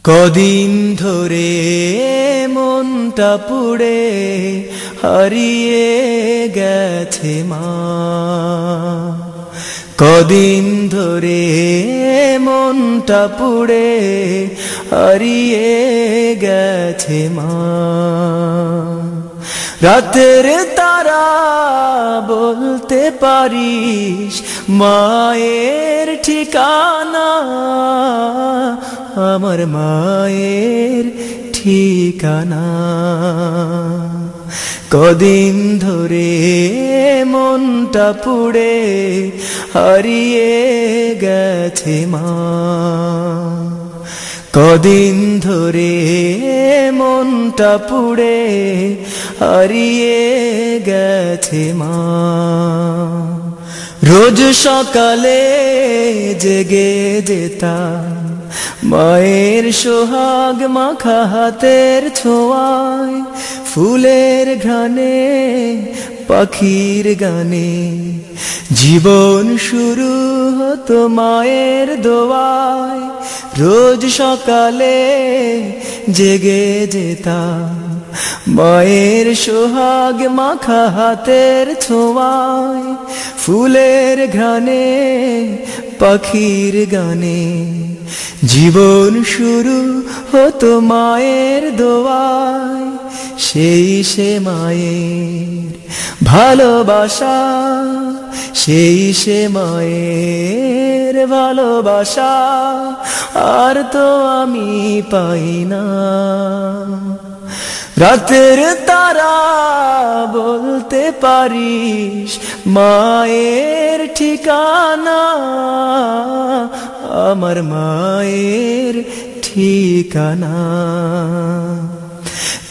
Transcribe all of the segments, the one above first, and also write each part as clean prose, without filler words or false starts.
কদিন ধরে মনটা পুড়ে হারিয়ে গেছে মা। কদিন ধরে মনটা পুড়ে হারিয়ে গেছে মা। রাতের তারা বলতে পারিস মায়ের ঠিকানা, আমার মায়ের ঠিকানা। কদিন ধরে মনটা পুড়ে হারিয়ে গেছে মা। কদিন ধরে মনটা পুড়ে হারিয়ে গেছে মা। রোজ সকালে জেগে যেতাম মায়ের সোহাগ মাখা হাতের ছোঁয়ায়, ফুলের ঘ্রাণে পাখির গানে জীবন শুরু হতো মায়ের দোয়ায়। রোজ সকালে জেগে যেতাম মায়ের সোহাগ মাখা হাতের ছোঁয়ায়, ফুলের ঘ্রাণে পাখির গানে জীবন শুরু হতো মায়ের দোয়ায়। সেই সে মায়ের ভালোবাসা, সেই সে মায়ের ভালোবাসা আর তো আমি পাই না। রাতের তারা বলতে পারিস মায়ের ঠিকানা, আমার মায়ের ঠিকানা।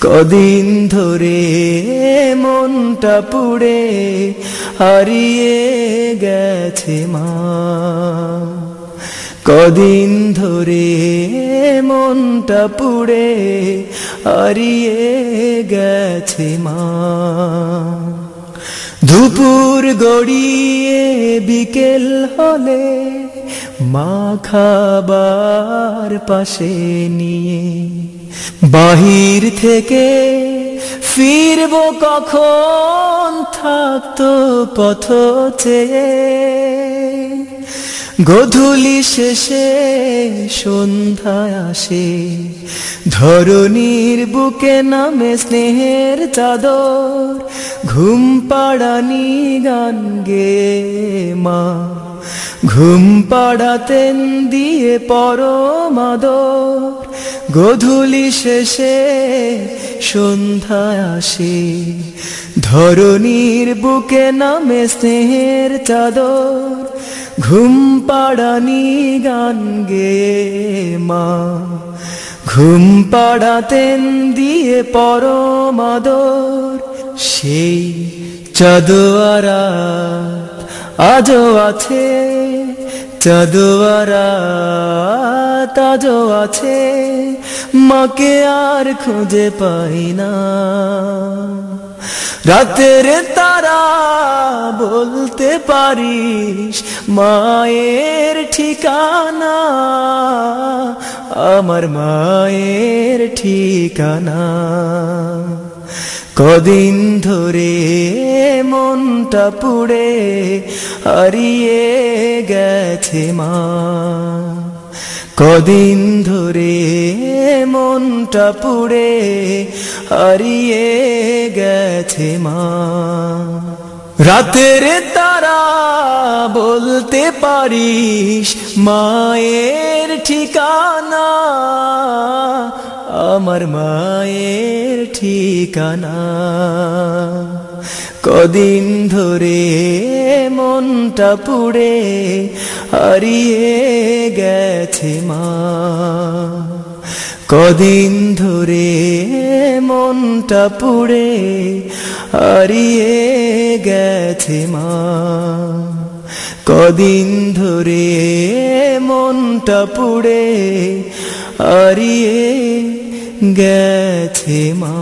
কদিন ধরে মনটা পুড়ে হারিয়ে গেছে মা। কদিন ধরে মনটা পুড়ে হারিয়ে গেছে মা। দুপুর গড়িয়ে বিকেল হলে মা খাবার পাশে নিয়ে বাহির থেকে ফিরবো কখন থাকতো পথ চেয়ে। গোধূলি শেষে সন্ধ্যায় আসে ধরণীর বুকে নামে স্নেহের চাদর। ঘুম পাড়ানি গান গেয়ে মা ঘুম পাড়াতেন দিয়ে পরম আদর। গোধূলি শেষে সন্ধ্যায় আসে ধরণীর বুকে নামে স্নেহের চাদর। ঘুম পাড়ানি গান গেয়ে মা ঘুম পাড়াতেন দিয়ে পরম আদর। সেই চাঁদোয়া আজও আছে, চাঁদোয়া আজও আছে, মাকে আর খুঁজে পাই না। রাতের তারা বলতে পারিস মায়ের ঠিকানা, আমার মায়ের ঠিকানা। কদিন ধরে মনটা পুড়ে হারিয়ে গেছে মা। কদিন ধরে মনটা পুড়ে হারিয়ে গেছে মা। রাতের তারা বলতে পারিস মায়ের ঠিকানা, আমার মায়ের ঠিকানা। কদিন ধরে মনটা পুড়ে হারিয়ে গেছে মা। কদিন ধরে মনটা পুড়ে হারিয়ে গেছে মা। কদিন ধরে মনটা পুড়ে হারিয়ে গেছে মা।